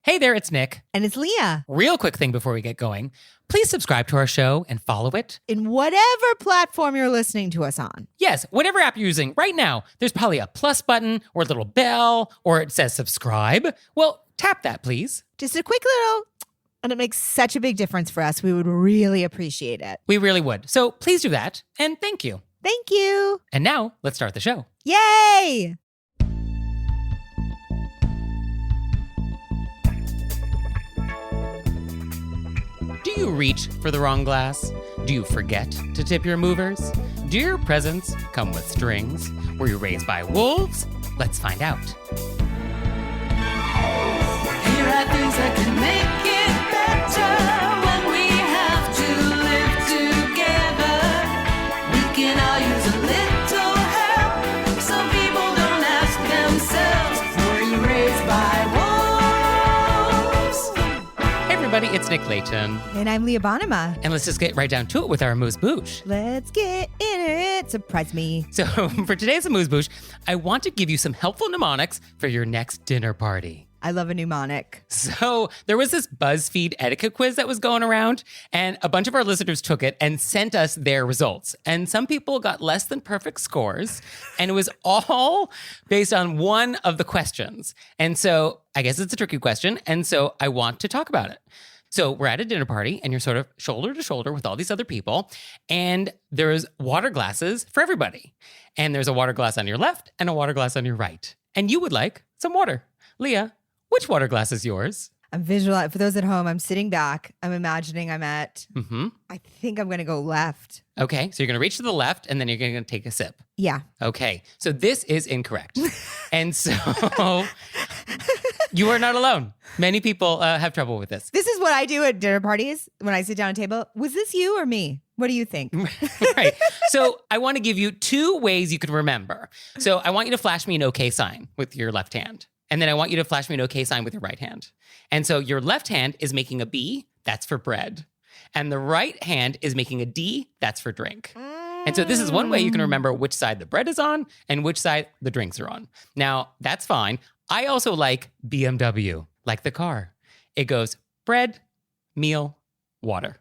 Hey there, it's Nick. And it's Leah. Real quick thing before we get going. Please subscribe to our show and follow it. In whatever platform you're listening to us on. Yes, whatever app you're using right now, there's probably a plus button or a little bell or it says subscribe. Well, tap that, please. Just a quick little, and it makes such a big difference for us. We would really appreciate it. We really would. So please do that, and thank you. Thank you. And now, let's start the show. Yay! Do you reach for the wrong glass? Do you forget to tip your movers? Do your presents come with strings? Were you raised by wolves? Let's find out. Here are things that can make it better when we have to live together. We can all use a little help. Some people don't ask themselves, were you raised by wolves? Hey everybody, it's Nick Layton. And I'm Leah Bonema. And let's just get right down to it with our AMUSE-BOUCHE. Let's get in it. Surprise me. So for today's AMUSE-BOUCHE, I want to give you some helpful mnemonics for your next dinner party. I love a mnemonic. So there was this BuzzFeed etiquette quiz that was going around, and a bunch of our listeners took it and sent us their results. And some people got less than perfect scores, and it was all based on one of the questions. And so I guess it's a tricky question, and so I want to talk about it. So we're at a dinner party, and you're sort of shoulder to shoulder with all these other people, and there's water glasses for everybody. And there's a water glass on your left and a water glass on your right. And you would like some water. Leah, which water glass is yours? I'm visualizing, for those at home, I'm sitting back. I'm imagining I'm at, I think I'm going to go left. Okay, so you're going to reach to the left, and then you're going to take a sip. Yeah. Okay, so this is incorrect. And so you are not alone. Many people have trouble with this. This is what I do at dinner parties when I sit down at a table. Was this you or me? What do you think? Right. So I want to give you two ways you can remember. So I want you to flash me an okay sign with your left hand. And then I want you to flash me an okay sign with your right hand. And so your left hand is making a B, that's for bread. And the right hand is making a D, that's for drink. And so this is one way you can remember which side the bread is on and which side the drinks are on. Now, that's fine. I also like BMW, like the car. It goes bread, meal, water.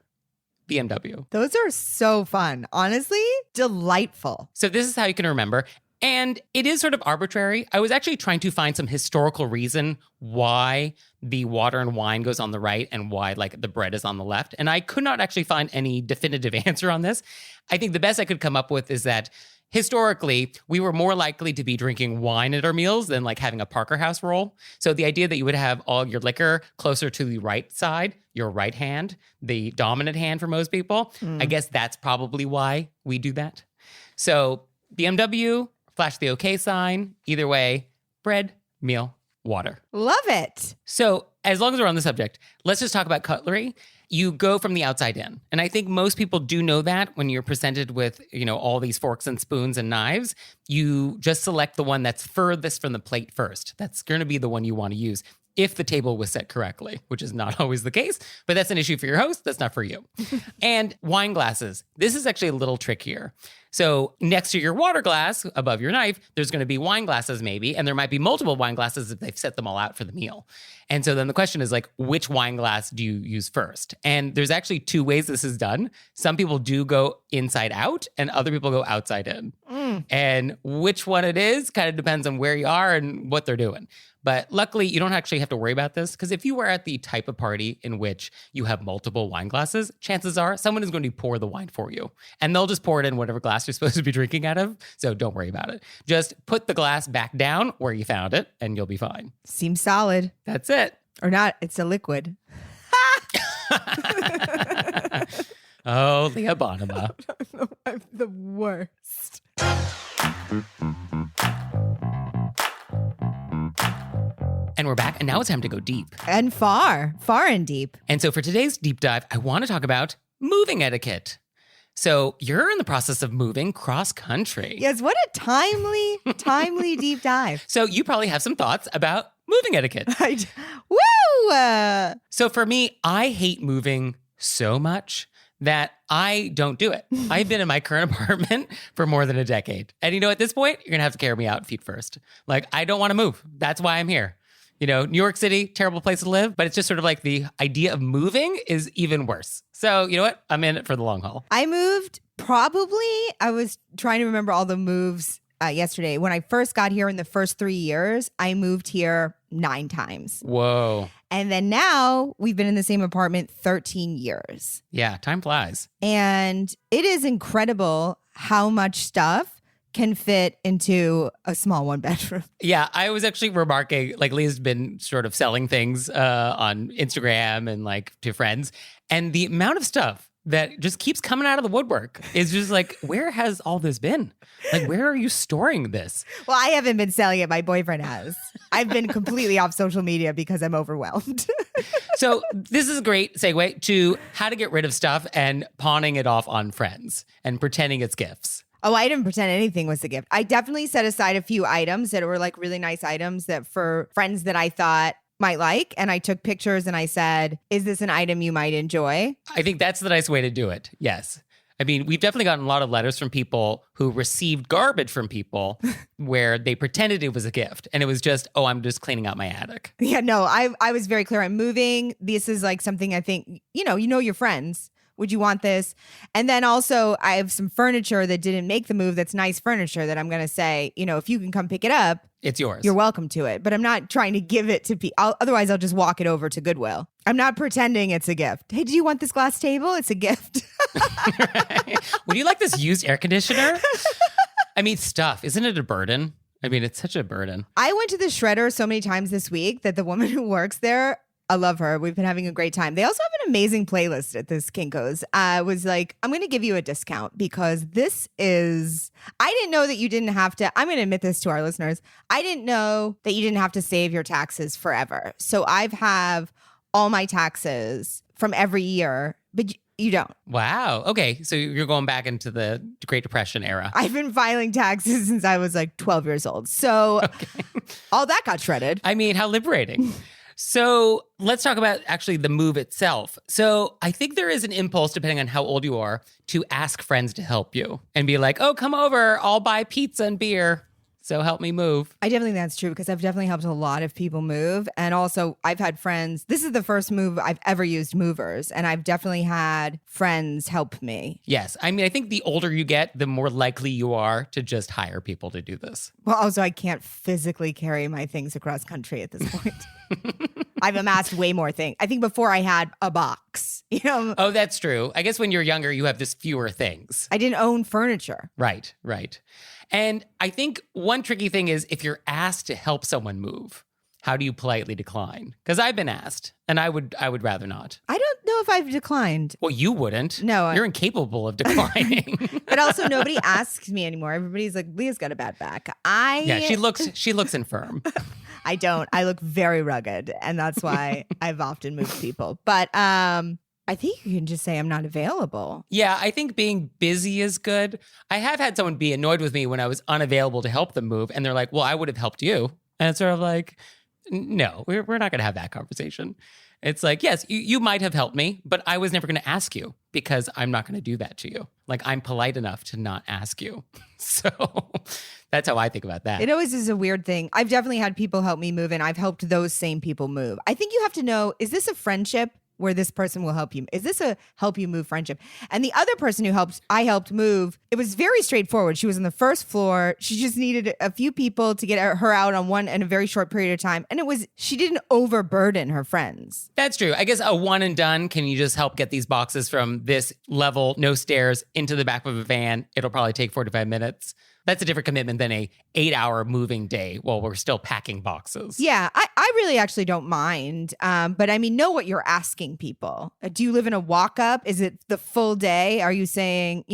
BMW. Those are so fun. Honestly, delightful. So this is how you can remember. And it is sort of arbitrary. I was actually trying to find some historical reason why the water and wine goes on the right and why like the bread is on the left. And I could not actually find any definitive answer on this. I think the best I could come up with is that historically, we were more likely to be drinking wine at our meals than like having a Parker House roll. So the idea that you would have all your liquor closer to the right side, your right hand, the dominant hand for most people, I guess that's probably why we do that. So BMW, flash the okay sign. Either way, bread, meal, water. Love it. So as long as we're on the subject, let's just talk about cutlery. You go from the outside in. And I think most people do know that when you're presented with, all these forks and spoons and knives, you just select the one that's furthest from the plate first. That's going to be the one you want to use if the table was set correctly, which is not always the case, but that's an issue for your host. That's not for you. And wine glasses. This is actually a little trickier. So next to your water glass, above your knife, there's going to be wine glasses maybe, and there might be multiple wine glasses if they've set them all out for the meal. And so then the question is like, which wine glass do you use first? And there's actually two ways this is done. Some people do go inside out, and other people go outside in. And which one it is kind of depends on where you are and what they're doing. But luckily, you don't actually have to worry about this because if you were at the type of party in which you have multiple wine glasses, chances are someone is going to pour the wine for you. And they'll just pour it in whatever glass you're supposed to be drinking out of. So don't worry about it. Just put the glass back down where you found it and you'll be fine. Seems solid. That's it. Or not, it's a liquid. Oh, Leah Bonema. I'm the worst. And we're back, and now it's time to go deep. And far and deep. And so for today's deep dive, I want to talk about moving etiquette. So you're in the process of moving cross country. Yes, what a timely deep dive. So you probably have some thoughts about moving etiquette. Woo! So for me, I hate moving so much that I don't do it. I've been in my current apartment for more than a decade. And at this point, you're going to have to carry me out feet first. Like, I don't want to move. That's why I'm here. New York City, terrible place to live, but it's just sort of like the idea of moving is even worse. So you know what? I'm in it for the long haul. I moved I was trying to remember all the moves yesterday. When I first got here in the first 3 years, I moved here 9 times. Whoa. And then now we've been in the same apartment 13 years. Yeah, time flies. And it is incredible how much stuff can fit into a small 1-bedroom. Yeah, I was actually remarking, like Leah's been sort of selling things on Instagram and like to friends. And the amount of stuff that just keeps coming out of the woodwork is just like, where has all this been? Like, where are you storing this? Well, I haven't been selling it. My boyfriend has. I've been completely off social media because I'm overwhelmed. So this is a great segue to how to get rid of stuff and pawning it off on friends and pretending it's gifts. Oh, I didn't pretend anything was a gift. I definitely set aside a few items that were like really nice items that for friends that I thought might like. And I took pictures and I said, is this an item you might enjoy? I think that's the nice way to do it. Yes. I mean, we've definitely gotten a lot of letters from people who received garbage from people where they pretended it was a gift. And it was just, oh, I'm just cleaning out my attic. Yeah, no, I was very clear. I'm moving. This is like something I think, you know your friends. Would you want this? And then also I have some furniture that didn't make the move. That's nice furniture that I'm going to say, if you can come pick it up, it's yours. You're welcome to it. But I'm not trying to give it to people. Otherwise, I'll just walk it over to Goodwill. I'm not pretending it's a gift. Hey, do you want this glass table? It's a gift. Right. Would you like this used air conditioner? I mean, stuff. Isn't it a burden? I mean, it's such a burden. I went to the shredder so many times this week that the woman who works there, I love her. We've been having a great time. They also have an amazing playlist at this Kinko's. I was like, I'm going to give you a discount because this is, I didn't know that you didn't have to, I'm going to admit this to our listeners. I didn't know that you didn't have to save your taxes forever. So I've have all my taxes from every year, but you don't. Wow. Okay. So you're going back into the Great Depression era. I've been filing taxes since I was like 12 years old. So all that got shredded. I mean, how liberating. So let's talk about actually the move itself. So I think there is an impulse, depending on how old you are, to ask friends to help you and be like, oh, come over. I'll buy pizza and beer. So help me move. I definitely think that's true because I've definitely helped a lot of people move. And also I've had friends. This is the first move I've ever used movers. And I've definitely had friends help me. Yes. I mean, I think the older you get, the more likely you are to just hire people to do this. Well, also I can't physically carry my things across country at this point. I've amassed way more things. I think before I had a box, Oh, that's true. I guess when you're younger, you have just fewer things. I didn't own furniture. Right. And I think one tricky thing is if you're asked to help someone move, how do you politely decline? Because I've been asked and I would rather not. I don't know if I've declined. Well, you wouldn't. No. You're incapable of declining. But also nobody asks me anymore. Everybody's like, Leah's got a bad back. Yeah, she looks infirm. I don't. I look very rugged. And that's why I've often moved people. But I think you can just say I'm not available. Yeah, I think being busy is good. I have had someone be annoyed with me when I was unavailable to help them move. And they're like, well, I would have helped you. And it's sort of like, no, we're not going to have that conversation. It's like, yes, you might have helped me, but I was never going to ask you because I'm not going to do that to you. Like, I'm polite enough to not ask you. So that's how I think about that. It always is a weird thing. I've definitely had people help me move and I've helped those same people move. I think you have to know, is this a friendship where this person will help you? Is this a help you move friendship? And the other person I helped move, it was very straightforward. She was on the first floor. She just needed a few people to get her out on one in a very short period of time. And she didn't overburden her friends. That's true. I guess a one and done, can you just help get these boxes from this level, no stairs, into the back of a van? It'll probably take 45 minutes. That's a different commitment than a 8-hour moving day while we're still packing boxes. Yeah, I really actually don't mind. But I mean, know what you're asking people. Do you live in a walk-up? Is it the full day? Are you saying,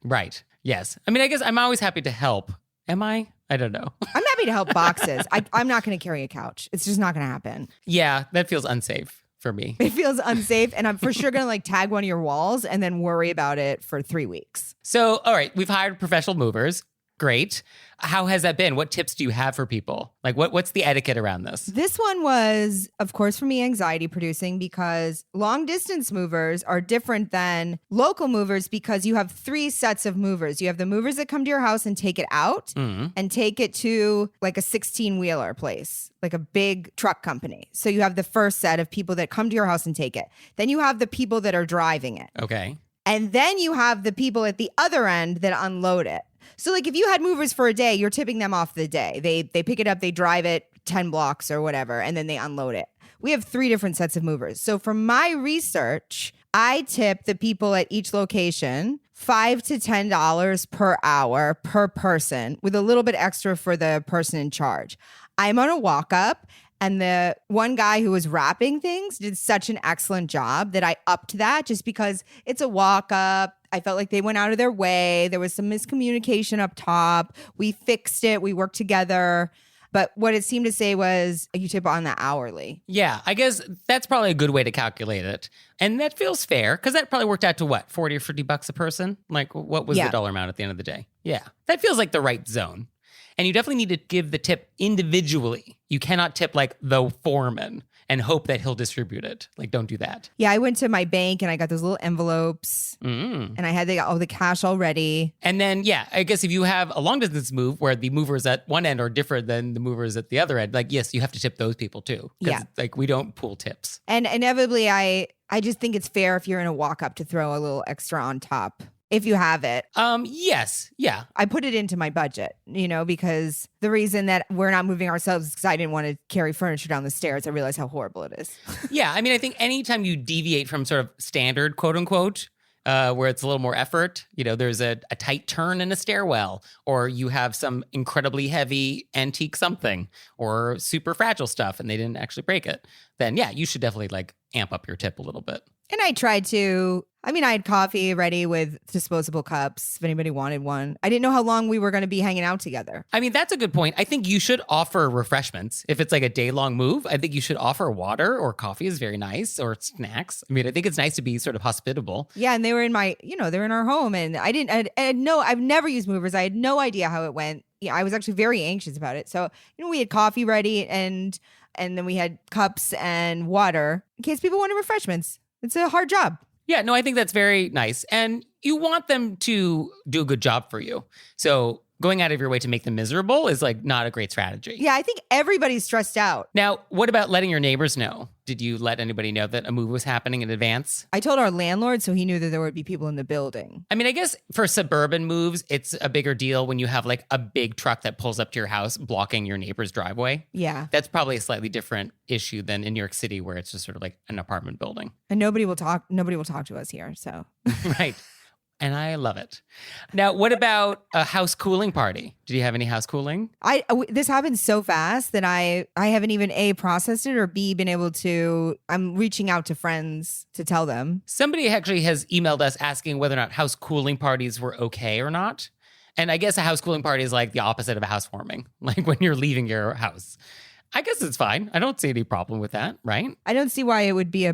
Right. Yes. I mean, I guess I'm always happy to help. Am I? I don't know. I'm happy to help boxes. I'm not going to carry a couch. It's just not going to happen. Yeah, that feels unsafe for me. It feels unsafe. And I'm for sure going to tag one of your walls and then worry about it for 3 weeks. So, all right, we've hired professional movers. Great. How has that been? What tips do you have for people? Like what's the etiquette around this? This one was, of course, for me, anxiety producing because long distance movers are different than local movers because you have 3 sets of movers. You have the movers that come to your house and take it out and take it to like a 16-wheeler place, like a big truck company. So you have the first set of people that come to your house and take it. Then you have the people that are driving it. Okay. And then you have the people at the other end that unload it. So like if you had movers for a day, you're tipping them off the day. They pick it up, they drive it 10 blocks or whatever, and then they unload it. We have 3 different sets of movers. So from my research, I tip the people at each location $5 to $10 per hour per person with a little bit extra for the person in charge. I'm on a walk up. And the one guy who was wrapping things did such an excellent job that I upped that just because it's a walk up. I felt like they went out of their way. There was some miscommunication up top. We fixed it. We worked together. But what it seemed to say was you tip on the hourly. Yeah, I guess that's probably a good way to calculate it. And that feels fair because that probably worked out to what, 40 or 50 bucks a person? Like what was the dollar amount at the end of the day? Yeah, that feels like the right zone. And you definitely need to give the tip individually. You cannot tip like the foreman and hope that he'll distribute it. Like, don't do that. Yeah, I went to my bank and I got those little envelopes and I had all the cash already. And then, yeah, I guess if you have a long distance move where the movers at one end are different than the movers at the other end, like, yes, you have to tip those people too. Yeah. Like, we don't pool tips. And inevitably, I just think it's fair if you're in a walk up to throw a little extra on top. If you have it. Yes. Yeah. I put it into my budget, because the reason that we're not moving ourselves is because I didn't want to carry furniture down the stairs. I realized how horrible it is. Yeah. I mean, I think anytime you deviate from sort of standard, quote unquote, where it's a little more effort, there's a tight turn in a stairwell, or you have some incredibly heavy antique something or super fragile stuff and they didn't actually break it, then yeah, you should definitely like amp up your tip a little bit. And I tried to, I had coffee ready with disposable cups if anybody wanted one. I didn't know how long we were going to be hanging out together. I mean, that's a good point. I think you should offer refreshments. If it's like a day-long move, I think you should offer water or coffee is very nice, or snacks. I mean, I think it's nice to be sort of hospitable. Yeah, and they were in they're in our home, and I've never used movers. I had no idea how it went. Yeah, I was actually very anxious about it. So, we had coffee ready and then we had cups and water in case people wanted refreshments. It's a hard job. Yeah, no, I think that's very nice. And you want them to do a good job for you. So going out of your way to make them miserable is like not a great strategy. Yeah, I think everybody's stressed out. Now, what about letting your neighbors know? Did you let anybody know that a move was happening in advance? I told our landlord, so he knew that there would be people in the building. I mean, I guess for suburban moves, it's a bigger deal when you have like a big truck that pulls up to your house blocking your neighbor's driveway. Yeah. That's probably a slightly different issue than in New York City, where it's just sort of like an apartment building. And nobody will talk to us here, so. Right. And I love it. Now, what about a house cooling party? Did you have any house cooling? This happened so fast that I haven't even A, processed it, or B, been able to. I'm reaching out to friends to tell them. Somebody actually has emailed us asking whether or not house cooling parties were okay or not. And I guess a house cooling party is like the opposite of a housewarming, like when you're leaving your house. I guess it's fine. I don't see any problem with that, right? I don't see why it would be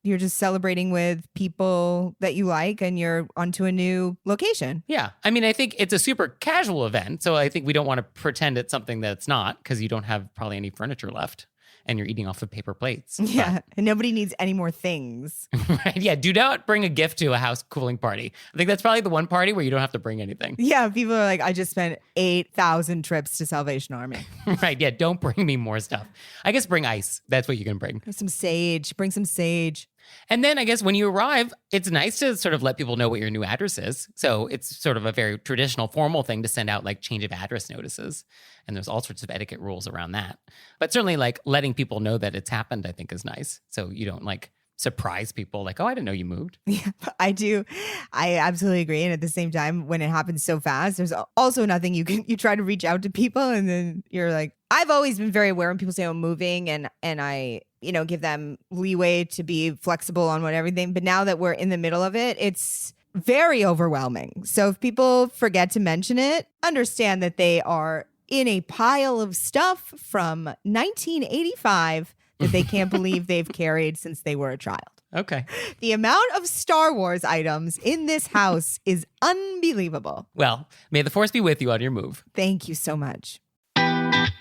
you're just celebrating with people that you like and you're onto a new location. Yeah. I mean, I think it's a super casual event. So I think we don't want to pretend it's something that it's not, because you don't have probably any furniture left and you're eating off of paper plates. Yeah. And nobody needs any more things. Right. Yeah. Do not bring a gift to a house cooling party. I think that's probably the one party where you don't have to bring anything. Yeah. People are like, I just spent 8,000 trips to Salvation Army. Right. Yeah. Don't bring me more stuff. I guess bring ice. That's what you can bring. Some sage. Bring some sage. And then I guess when you arrive, it's nice to sort of let people know what your new address is. So it's sort of a very traditional, formal thing to send out like change of address notices. And there's all sorts of etiquette rules around that. But certainly like letting people know that it's happened, I think is nice. So you don't like surprise people like, oh, I didn't know you moved. Yeah, I do. I absolutely agree. And at the same time, when it happens so fast, there's also nothing you try to reach out to people and then you're like, I've always been very aware when people say I'm moving and I, give them leeway to be flexible on everything. But now that we're in the middle of it, it's very overwhelming. So if people forget to mention it, understand that they are in a pile of stuff from 1985 that they can't believe they've carried since they were a child. Okay. The amount of Star Wars items in this house is unbelievable. Well, may the force be with you on your move. Thank you so much. And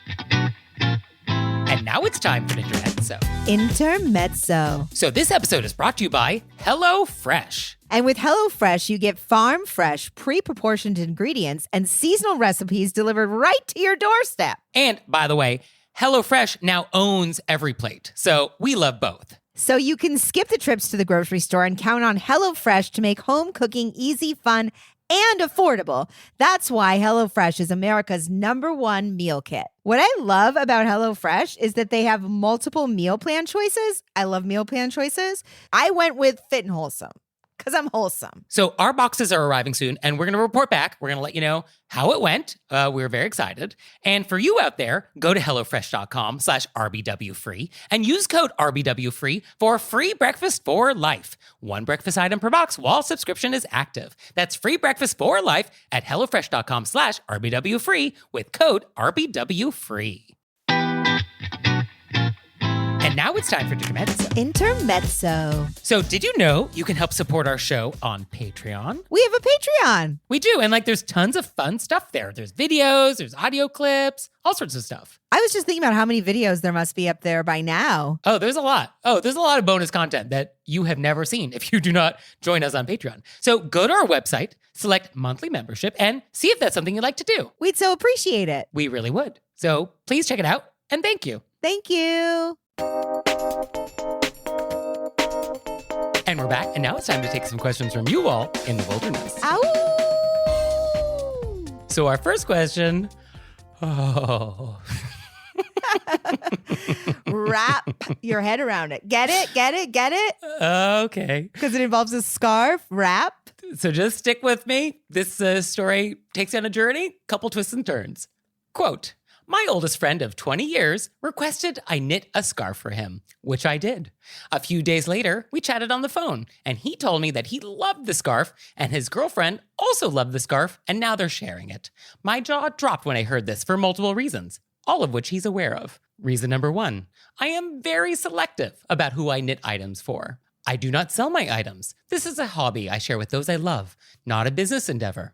now it's time for Intermezzo. Intermezzo. So this episode is brought to you by HelloFresh. And with HelloFresh, you get farm fresh, pre-proportioned ingredients and seasonal recipes delivered right to your doorstep. And by the way, HelloFresh now owns every plate. So we love both. So you can skip the trips to the grocery store and count on HelloFresh to make home cooking easy, fun, and affordable. That's why HelloFresh is America's #1 meal kit. What I love about HelloFresh is that they have multiple meal plan choices. I love meal plan choices. I went with Fit and Wholesome because I'm wholesome. So our boxes are arriving soon, and we're going to report back. We're going to let you know how it went. We're very excited. And for you out there, go to HelloFresh.com/RBWFree and use code RBWFree for free breakfast for life. One breakfast item per box while subscription is active. That's free breakfast for life at HelloFresh.com/RBWFree with code RBWFree. And now it's time for Intermezzo. Intermezzo. So did you know you can help support our show on Patreon? We have a Patreon. We do. And there's tons of fun stuff there. There's videos, there's audio clips, all sorts of stuff. I was just thinking about how many videos there must be up there by now. Oh, there's a lot. There's a lot of bonus content that you have never seen if you do not join us on Patreon. So go to our website, select monthly membership, and see if that's something you'd like to do. We'd so appreciate it. We really would. So please check it out, and thank you. Thank you. And we're back, and now it's time to take some questions from you all in the wilderness. Ow! So our first question, Wrap your head around it. Get it? Get it? Get it? Okay. Because it involves a scarf. Wrap. So just stick with me. This story takes you on a journey, couple twists and turns. Quote, my oldest friend of 20 years requested I knit a scarf for him, which I did. A few days later, we chatted on the phone, and he told me that he loved the scarf, and his girlfriend also loved the scarf, and now they're sharing it. My jaw dropped when I heard this for multiple reasons, all of which he's aware of. Reason number 1, I am very selective about who I knit items for. I do not sell my items. This is a hobby I share with those I love, not a business endeavor.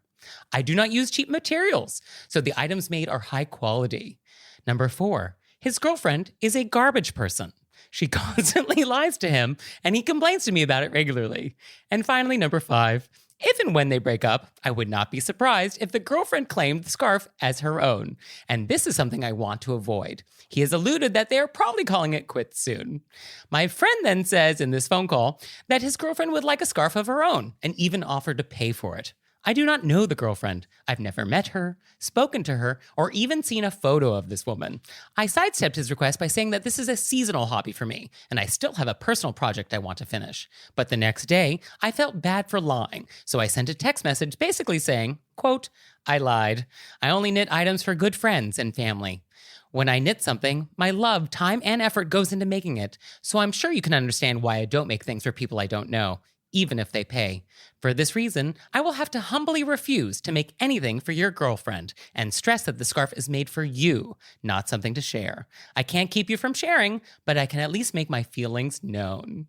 I do not use cheap materials, so the items made are high quality. Number 4, his girlfriend is a garbage person. She constantly lies to him, and he complains to me about it regularly. And finally, number 5, if and when they break up, I would not be surprised if the girlfriend claimed the scarf as her own. And this is something I want to avoid. He has alluded that they are probably calling it quits soon. My friend then says in this phone call that his girlfriend would like a scarf of her own and even offered to pay for it. I do not know the girlfriend. I've never met her, spoken to her, or even seen a photo of this woman. I sidestepped his request by saying that this is a seasonal hobby for me, and I still have a personal project I want to finish. But the next day, I felt bad for lying, so I sent a text message basically saying, quote, I lied. I only knit items for good friends and family. When I knit something, my love, time, and effort goes into making it, so I'm sure you can understand why I don't make things for people I don't know, even if they pay. For this reason, I will have to humbly refuse to make anything for your girlfriend and stress that the scarf is made for you, not something to share. I can't keep you from sharing, but I can at least make my feelings known.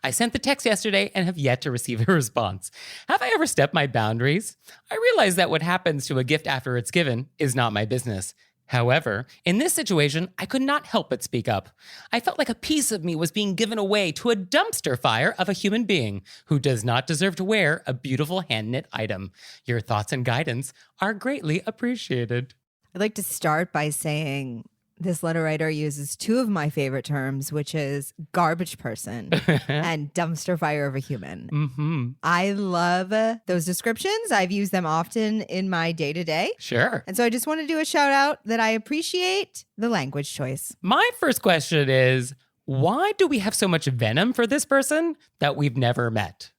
I sent the text yesterday and have yet to receive a response. Have I ever stepped my boundaries? I realize that what happens to a gift after it's given is not my business. However, in this situation, I could not help but speak up. I felt like a piece of me was being given away to a dumpster fire of a human being who does not deserve to wear a beautiful hand-knit item. Your thoughts and guidance are greatly appreciated. I'd like to start by saying this letter writer uses two of my favorite terms, which is garbage person and dumpster fire of a human. Mm-hmm. I love those descriptions. I've used them often in my day-to-day. Sure. And so I just want to do a shout out that I appreciate the language choice. My first question is, why do we have so much venom for this person that we've never met?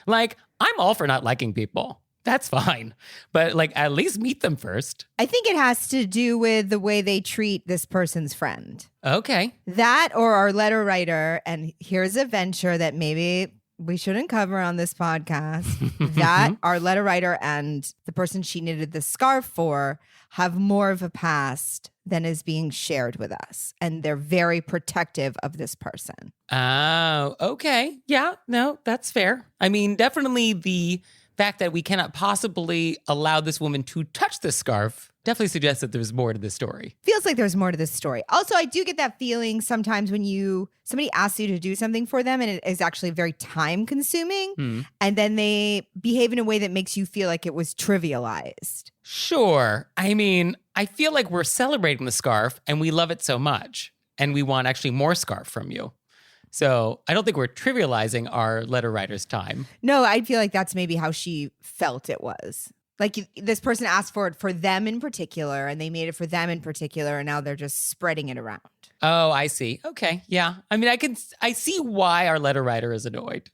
I'm all for not liking people. That's fine. But at least meet them first. I think it has to do with the way they treat this person's friend. Okay. That or our letter writer, and here's a venture that maybe we shouldn't cover on this podcast that our letter writer and the person she knitted the scarf for have more of a past than is being shared with us. And they're very protective of this person. Oh, okay. Yeah, no, that's fair. I mean, definitely the fact that we cannot possibly allow this woman to touch the scarf definitely suggests that there's more to this story. Feels like there's more to this story. Also, I do get that feeling sometimes when somebody asks you to do something for them and it is actually very time consuming, and then they behave in a way that makes you feel like it was trivialized. Sure. I mean, I feel like we're celebrating the scarf and we love it so much and we want actually more scarf from you. So I don't think we're trivializing our letter writer's time. No, I feel like that's maybe how she felt it was. Like this person asked for it for them in particular, and they made it for them in particular, and now they're just spreading it around. Oh, I see. Okay. Yeah. I mean, I see why our letter writer is annoyed.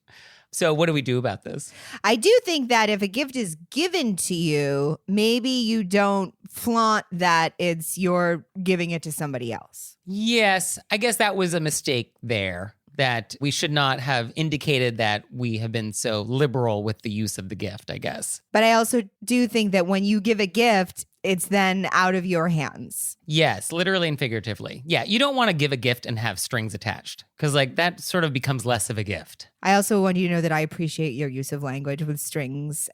So what do we do about this? I do think that if a gift is given to you, maybe you don't flaunt that you're giving it to somebody else. Yes. I guess that was a mistake there, that we should not have indicated that we have been so liberal with the use of the gift, I guess. But I also do think that when you give a gift, it's then out of your hands. Yes, literally and figuratively. Yeah, you don't want to give a gift and have strings attached because like that sort of becomes less of a gift. I also want you to know that I appreciate your use of language with strings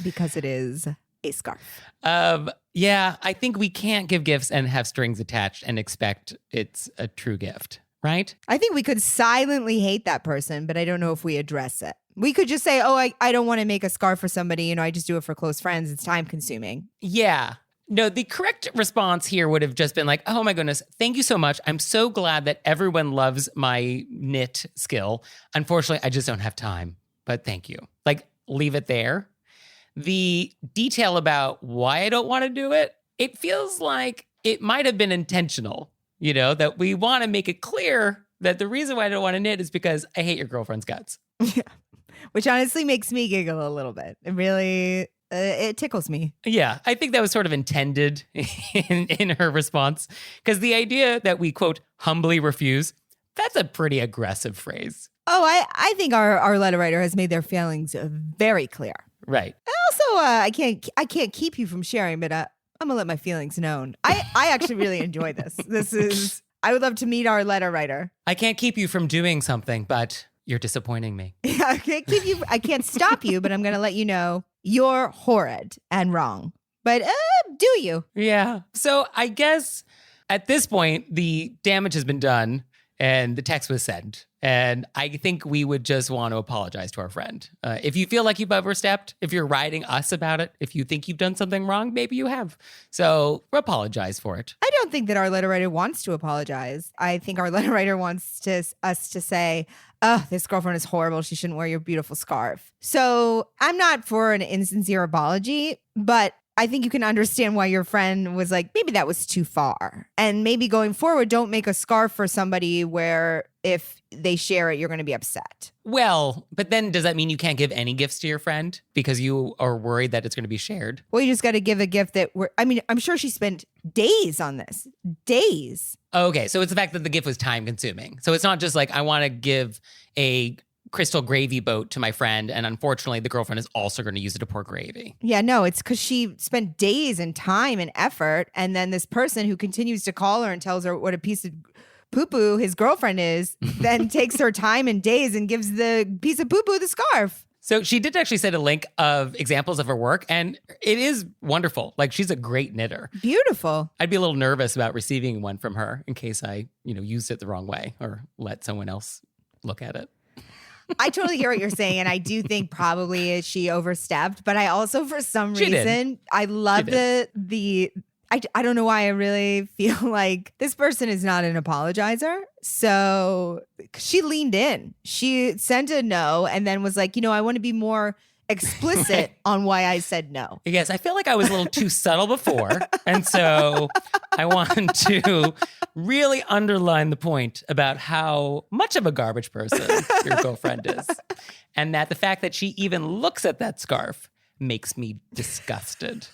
because it is a scarf. Yeah, I think we can't give gifts and have strings attached and expect it's a true gift. Right? I think we could silently hate that person, but I don't know if we address it. We could just say, I don't want to make a scarf for somebody. I just do it for close friends. It's time consuming. Yeah. No, the correct response here would have just been like, oh my goodness, thank you so much. I'm so glad that everyone loves my knit skill. Unfortunately, I just don't have time, but thank you. Like, leave it there. The detail about why I don't want to do it, it feels like it might have been intentional. That we want to make it clear that the reason why I don't want to knit is because I hate your girlfriend's guts. Yeah. Which honestly makes me giggle a little bit. It really, it tickles me. Yeah, I think that was sort of intended in her response. Because the idea that we, quote, humbly refuse, that's a pretty aggressive phrase. Oh, I think our letter writer has made their feelings very clear. Right. Also, I can't keep you from sharing, but I'm gonna let my feelings known. I actually really enjoy this. I would love to meet our letter writer. I can't keep you from doing something, but you're disappointing me. I can't stop you, but I'm gonna let you know you're horrid and wrong. But do you? Yeah. So I guess at this point, the damage has been done and the text was sent. And I think we would just want to apologize to our friend. If you feel like you've overstepped, if you're writing us about it, if you think you've done something wrong, maybe you have. So apologize for it. I don't think that our letter writer wants to apologize. I think our letter writer wants us to say, this girlfriend is horrible. She shouldn't wear your beautiful scarf. So I'm not for an insincere apology, but I think you can understand why your friend was like, maybe that was too far. And maybe going forward, don't make a scarf for somebody where if they share it, you're going to be upset. Well, but then does that mean you can't give any gifts to your friend because you are worried that it's going to be shared? Well, you just got to give a gift I'm sure she spent days on this. Days. Okay, so it's the fact that the gift was time consuming. So it's not just like, I want to give a crystal gravy boat to my friend, and unfortunately the girlfriend is also going to use it to pour gravy. Yeah, no, it's because she spent days and time and effort, and then this person who continues to call her and tells her what a piece of poo-poo his girlfriend is, then takes her time and days and gives the piece of poo-poo the scarf. So she did actually send a link of examples of her work, and it is wonderful. Like, she's a great knitter. Beautiful. I'd be a little nervous about receiving one from her in case I, used it the wrong way or let someone else look at it. I totally hear what you're saying, and I do think probably she overstepped. But I also, for some reason, I love the. I don't know why I really feel like this person is not an apologizer. So she leaned in. She sent a no, and then was like, I want to be more explicit on why I said no. Yes, I feel like I was a little too subtle before. And so I want to really underline the point about how much of a garbage person your girlfriend is. And that the fact that she even looks at that scarf makes me disgusted.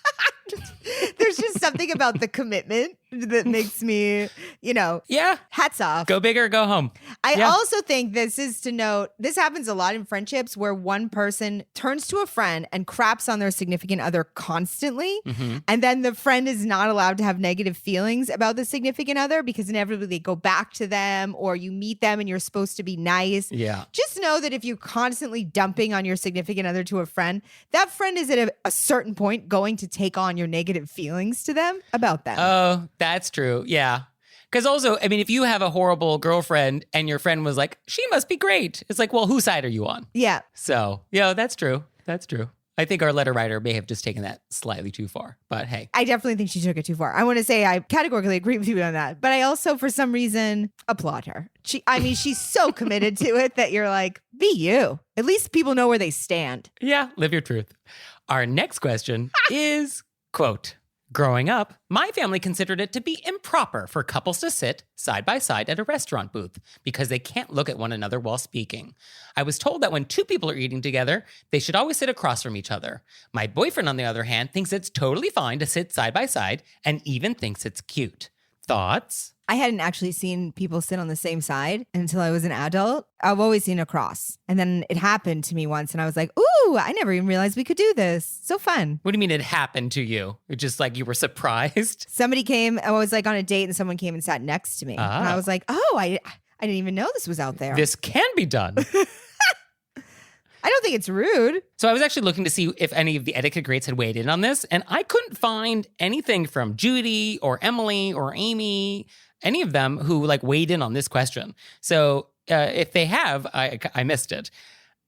There's just something about the commitment that makes me, Yeah. hats off. Go big or go home. I Yeah. also think this is to note, this happens a lot in friendships where one person turns to a friend and craps on their significant other constantly. Mm-hmm. And then the friend is not allowed to have negative feelings about the significant other because inevitably they go back to them or you meet them and you're supposed to be nice. Yeah. Just know that if you're constantly dumping on your significant other to a friend, that friend is at a certain point going to take on your negative feelings to them about them. Oh, that's true. Yeah. Because also, I mean, if you have a horrible girlfriend and your friend was like, she must be great. It's like, well, whose side are you on? Yeah. So, yeah, that's true. That's true. I think our letter writer may have just taken that slightly too far, but hey. I definitely think she took it too far. I want to say I categorically agree with you on that, but I also, for some reason, applaud her. She's so committed to it that you're like, be you. At least people know where they stand. Yeah, live your truth. Our next question is, quote, growing up, my family considered it to be improper for couples to sit side by side at a restaurant booth because they can't look at one another while speaking. I was told that when two people are eating together, they should always sit across from each other. My boyfriend, on the other hand, thinks it's totally fine to sit side by side and even thinks it's cute. Thoughts? I hadn't actually seen people sit on the same side until I was an adult. I've always seen across. And then it happened to me once and I was like, ooh, I never even realized we could do this. So fun. What do you mean it happened to you? It's just like you were surprised? Somebody came, I was like on a date and someone came and sat next to me. And I was like, oh, I didn't even know this was out there. This can be done. I don't think it's rude. So I was actually looking to see if any of the etiquette greats had weighed in on this, and I couldn't find anything from Judy or Emily or Amy, any of them who like weighed in on this question. So if they have, I missed it.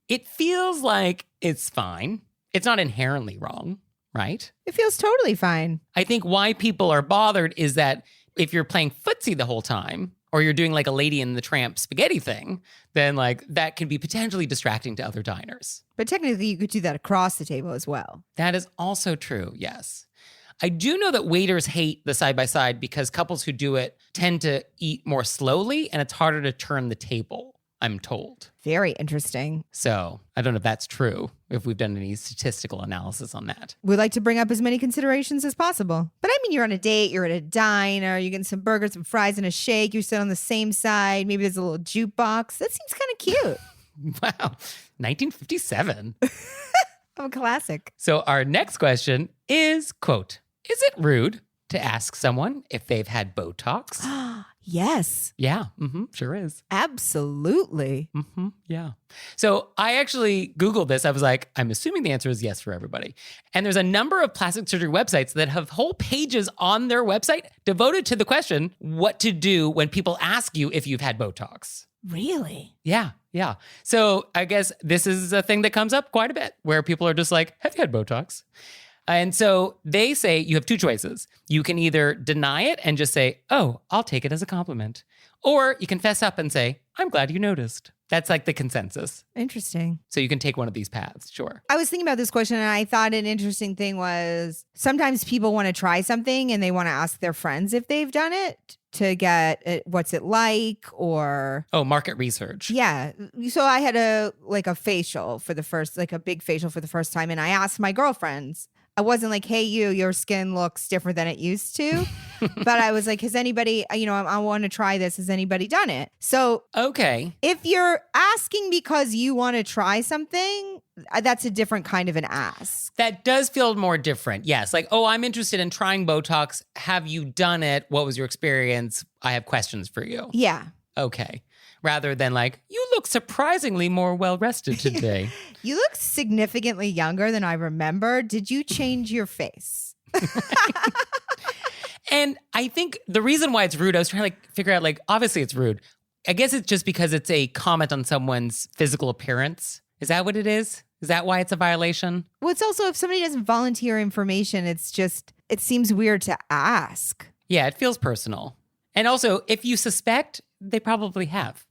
It feels like it's fine. It's not inherently wrong, right? It feels totally fine. I think why people are bothered is that if you're playing footsie the whole time, or you're doing like a Lady and the Tramp spaghetti thing, then like that can be potentially distracting to other diners. But technically you could do that across the table as well. That is also true, yes. I do know that waiters hate the side-by-side because couples who do it tend to eat more slowly and it's harder to turn the table, I'm told. Very interesting. So I don't know if that's true, if we've done any statistical analysis on that. We like to bring up as many considerations as possible. But I mean, you're on a date, you're at a diner, you're getting some burgers, some fries, and a shake. You sit on the same side. Maybe there's a little jukebox. That seems kind of cute. Wow, 1957. Oh, classic. So our next question is, quote, is it rude to ask someone if they've had Botox? Yes, Yeah, sure is. absolutely. Yeah. So I actually Googled this. I was like, I'm assuming the answer is yes for everybody. And there's a number of plastic surgery websites that have whole pages on their website devoted to the question, what to do when people ask you if you've had Botox. Really? Yeah. So I guess this is a thing that comes up quite a bit where people are just like, have you had Botox? And so they say you have two choices. You can either deny it and just say, oh, I'll take it as a compliment. Or you can fess up and say, I'm glad you noticed. That's like the consensus. Interesting. So you can take one of these paths, sure. I was thinking about this question and I thought an interesting thing was sometimes people want to try something and they want to ask their friends if they've done it to get what's it like or... Oh, market research. Yeah. So I had a facial for the first, like a big facial for the first time. And I asked my girlfriends, I wasn't like, hey, your skin looks different than it used to. But I was like, has anybody, I want to try this. Has anybody done it? So Okay. if you're asking because you want to try something, that's a different kind of an ask. That does feel more different. Yes. Like, oh, I'm interested in trying Botox. Have you done it? What was your experience? I have questions for you. Yeah. Okay. Rather than like, you look surprisingly more well-rested today. You look significantly younger than I remember. Did you change your face? And I think the reason why it's rude, I was trying to like figure out like, obviously it's rude. I guess it's just because it's a comment on someone's physical appearance. Is that what it is? Is that why it's a violation? Well, it's also if somebody doesn't volunteer information, it seems weird to ask. Yeah, it feels personal. And also, if you suspect, they probably have,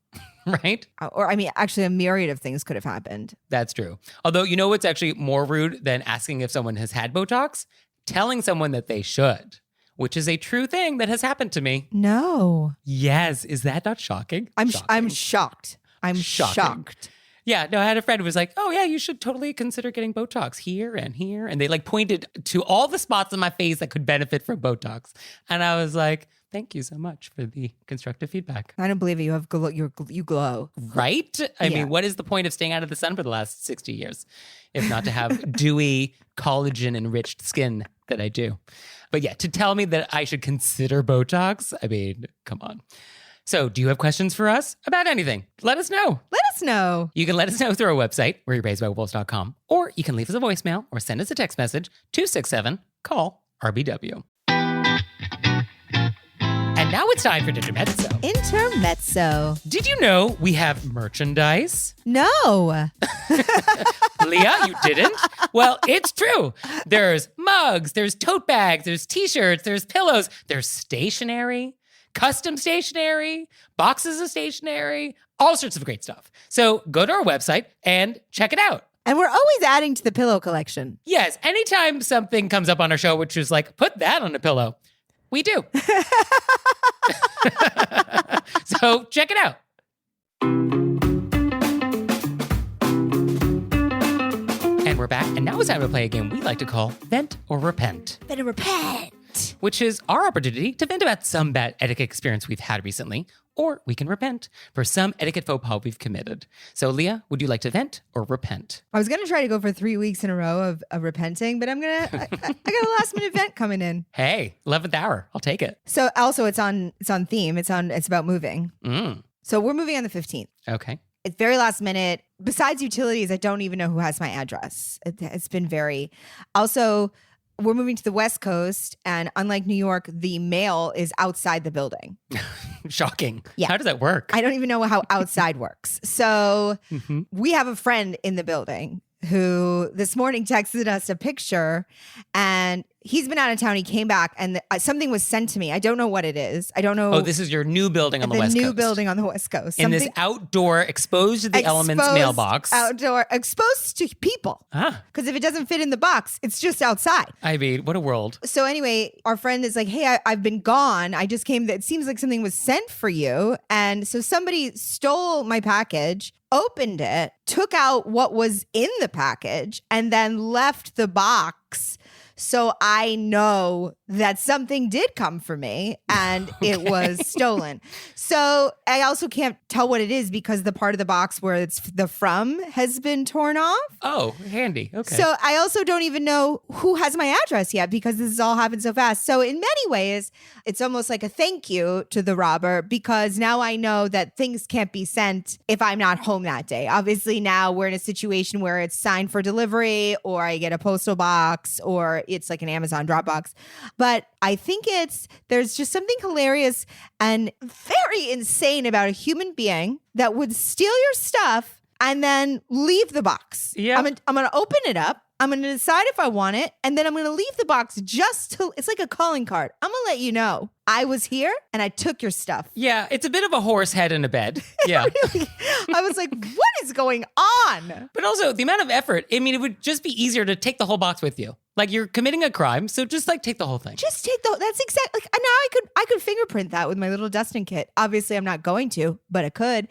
right? Or, I mean, actually, a myriad of things could have happened. That's true. Although, you know what's actually more rude than asking if someone has had Botox? Telling someone that they should, which is a true thing that has happened to me. No. Yes. Is that not shocking? I'm Shocking. shocked. I'm Shocking. shocked. Yeah, no, I had a friend who was like, oh yeah, you should totally consider getting Botox here and here. And they like pointed to all the spots on my face that could benefit from Botox. And I was like, thank you so much for the constructive feedback. I don't believe it. You have glow. You glow. Right? I Yeah. mean, what is the point of staying out of the sun for the last 60 years if not to have dewy, collagen-enriched skin that I do? But yeah, to tell me that I should consider Botox, I mean, come on. So do you have questions for us about anything? Let us know. Let us know. You can let us know through our website, we'reyourraisedbywolves.com, or you can leave us a voicemail or send us a text message, 267-CALL-RBW. And now it's time for Intermezzo. Intermezzo. Did you know we have merchandise? No. Leah, you didn't? Well, it's true. There's mugs, there's tote bags, there's t-shirts, there's pillows, there's stationery, custom stationery, boxes of stationery, all sorts of great stuff. So go to our website and check it out. And we're always adding to the pillow collection. Yes, anytime something comes up on our show, which is like, put that on a pillow, we do. So check it out. And we're back, and now it's time to play a game we like to call Vent or Repent. Better repent. Which is our opportunity to vent about some bad etiquette experience we've had recently, or we can repent for some etiquette faux pas we've committed. So, Leah, would you like to vent or repent? I was going to try to go for 3 weeks in a row of repenting, but I got a last minute event coming in. Hey, 11th hour. I'll take it. So also it's on theme. It's about moving. So we're moving on the 15th. Okay. It's very last minute. Besides utilities, I don't even know who has my address. It's been very. Also, we're moving to the West Coast, and unlike New York, the mail is outside the building. Shocking. Yeah. How does that work? I don't even know how outside works. So we have a friend in the building who this morning texted us a picture, and he's been out of town. He came back, and something was sent to me. I don't know what it is. I don't know. Oh, this is your new building on the West Coast. The new building on the West Coast. In this outdoor, exposed to the elements mailbox. Outdoor, exposed to people. Because if it doesn't fit in the box, it's just outside. I mean, what a world. So anyway, our friend is like, hey, I've been gone. I just came. It seems like something was sent for you. And so somebody stole my package, opened it, took out what was in the package, and then left the box. So I know that something did come for me and it was stolen. So I also can't tell what it is because the part of the box where it's the from has been torn off. Oh, handy. Okay. So I also don't even know who has my address yet because this has all happened so fast. So in many ways, it's almost like a thank you to the robber because now I know that things can't be sent if I'm not home that day. Obviously now we're in a situation where it's signed for delivery or I get a postal box or it's like an Amazon Dropbox. But I think there's just something hilarious and very insane about a human being that would steal your stuff and then leave the box. Yeah. I'm going to open it up. I'm going to decide if I want it. And then I'm going to leave the box it's like a calling card. I'm going to let you know I was here and I took your stuff. Yeah, it's a bit of a horse head in a bed. Yeah. Really? I was like, what is going on? But also the amount of effort, I mean, it would just be easier to take the whole box with you. Like you're committing a crime, so just like take the whole thing. Just take that's exactly, like now I could fingerprint that with my little dusting kit. Obviously I'm not going to, but I could.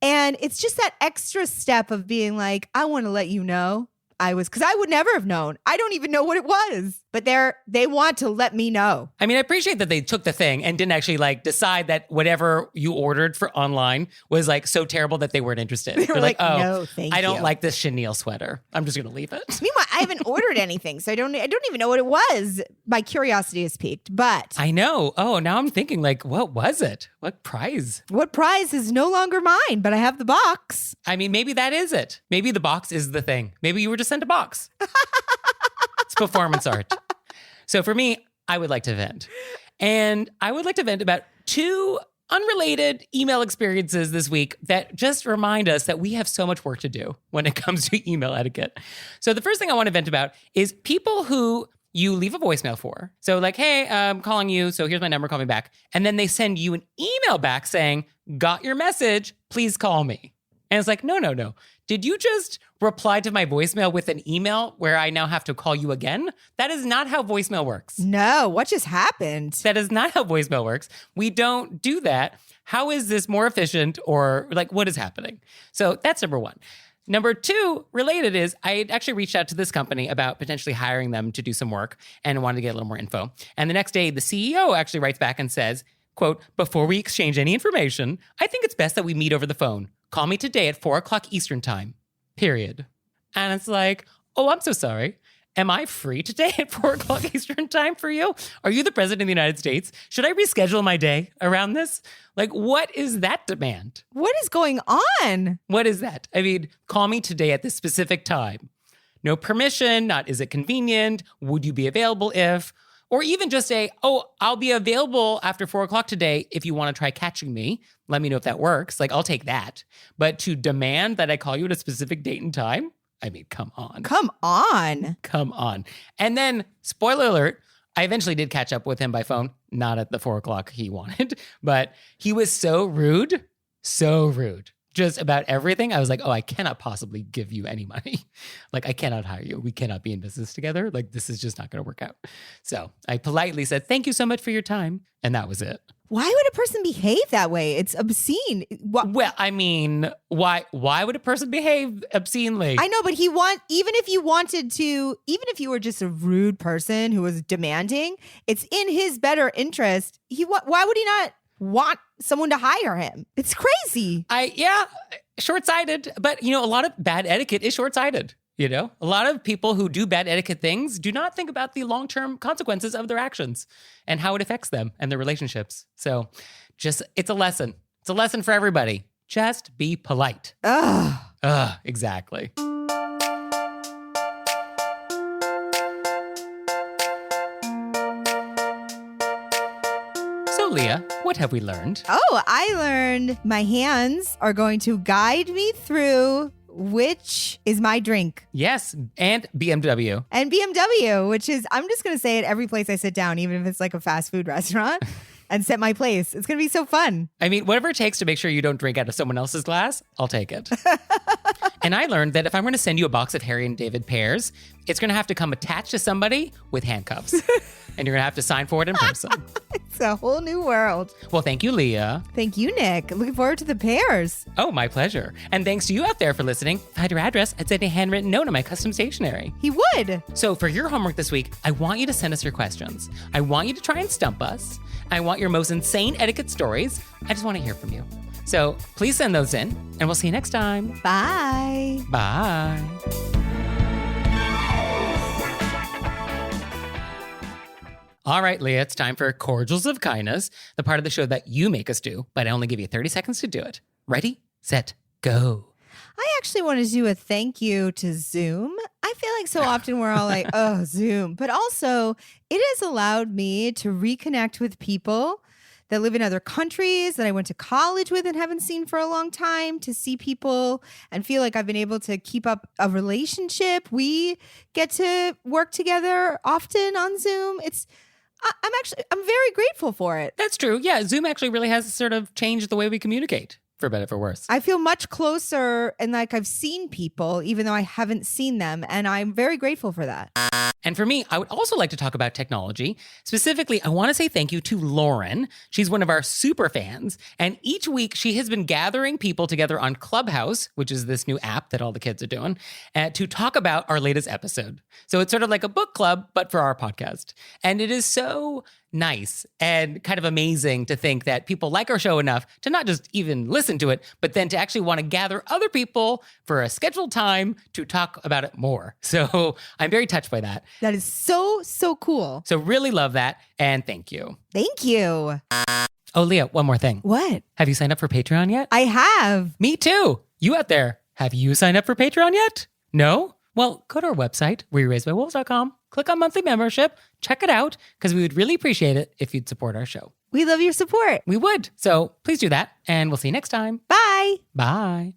And it's just that extra step of being like, I want to let you know because I would never have known. I don't even know what it was, but they want to let me know. I mean, I appreciate that they took the thing and didn't actually like decide that whatever you ordered for online was like so terrible that they weren't interested. They were like, oh, no, thank you. I don't like this chenille sweater. I'm just going to leave it. Meanwhile, I haven't ordered anything, so I don't even know what it was. My curiosity is piqued, but I know. Oh, now I'm thinking like, what was it? What prize? What prize is no longer mine, but I have the box. I mean, maybe that is it. Maybe the box is the thing. Maybe you were just sent a box. It's performance art. So for me, I would like to vent. And I would like to vent about 2 unrelated email experiences this week that just remind us that we have so much work to do when it comes to email etiquette. So the first thing I want to vent about is people who you leave a voicemail for. So like, hey, I'm calling you. So here's my number. Call me back. And then they send you an email back saying, got your message. Please call me. And it's like, no. Did you just reply to my voicemail with an email where I now have to call you again? That is not how voicemail works. No, what just happened? That is not how voicemail works. We don't do that. How is this more efficient, or like what is happening? So that's number one. Number two, related, is I had actually reached out to this company about potentially hiring them to do some work and wanted to get a little more info. And the next day, the CEO actually writes back and says, quote, "Before we exchange any information, I think it's best that we meet over the phone. Call me today at 4 o'clock Eastern time, period." And it's like, oh, I'm so sorry. Am I free today at 4 o'clock Eastern time for you? Are you the president of the United States? Should I reschedule my day around this? Like, what is that demand? What is going on? What is that? I mean, call me today at this specific time. No permission, not is it convenient? Would you be available if? Or even just say, oh, I'll be available after 4 o'clock today if you want to try catching me. Let me know if that works. Like, I'll take that. But to demand that I call you at a specific date and time? I mean, come on. Come on. Come on. And then, spoiler alert, I eventually did catch up with him by phone, not at the 4 o'clock he wanted, but he was so rude, just about everything. I was like, oh, I cannot possibly give you any money. Like, I cannot hire you. We cannot be in business together. Like, this is just not going to work out. So I politely said, thank you so much for your time. And that was it. Why would a person behave that way? It's obscene. Well, I mean, why would a person behave obscenely? I know, but even if you were just a rude person who was demanding, it's in his better interest. Why would he not want someone to hire him? It's crazy. Short-sighted. But, a lot of bad etiquette is short-sighted. A lot of people who do bad etiquette things do not think about the long-term consequences of their actions and how it affects them and their relationships. So it's a lesson. It's a lesson for everybody. Just be polite. Exactly. So, Leah, what have we learned? Oh, I learned my hands are going to guide me through which is my drink. Yes, and BMW. And BMW, which is, I'm just going to say it every place I sit down, even if it's like a fast food restaurant, and set my place. It's going to be so fun. I mean, whatever it takes to make sure you don't drink out of someone else's glass, I'll take it. And I learned that if I'm going to send you a box of Harry and David pears, it's going to have to come attached to somebody with handcuffs. And you're going to have to sign for it in person. It's a whole new world. Well, thank you, Leah. Thank you, Nick. Looking forward to the pears. Oh, my pleasure. And thanks to you out there for listening. If I had your address, I'd send a handwritten note on my custom stationery. He would. So for your homework this week, I want you to send us your questions. I want you to try and stump us. I want your most insane etiquette stories. I just want to hear from you. So please send those in, and we'll see you next time. Bye. Bye. All right, Leah, it's time for Cordials of Kindness, the part of the show that you make us do, but I only give you 30 seconds to do it. Ready, set, go. I actually want to do a thank you to Zoom. I feel like so often we're all like, oh, Zoom. But also, it has allowed me to reconnect with people that live in other countries that I went to college with and haven't seen for a long time, to see people and feel like I've been able to keep up a relationship. We get to work together often on Zoom. I'm very grateful for it. That's true. Yeah, Zoom actually really has sort of changed the way we communicate, for better, for worse. I feel much closer and like I've seen people, even though I haven't seen them. And I'm very grateful for that. And for me, I would also like to talk about technology. Specifically, I want to say thank you to Lauren. She's one of our super fans. And each week, she has been gathering people together on Clubhouse, which is this new app that all the kids are doing, to talk about our latest episode. So it's sort of like a book club, but for our podcast. And it is so nice and kind of amazing to think that people like our show enough to not just even listen to it, but then to actually want to gather other people for a scheduled time to talk about it more. So I'm very touched by that. That is so, so cool. So really love that. And thank you. Thank you. Oh, Leah, one more thing. What? Have you signed up for Patreon yet? I have. Me too. You out there, have you signed up for Patreon yet? No? Well, go to our website, wereraisedbywolves.com, click on monthly membership, check it out, because we would really appreciate it if you'd support our show. We love your support. We would. So please do that, and we'll see you next time. Bye. Bye.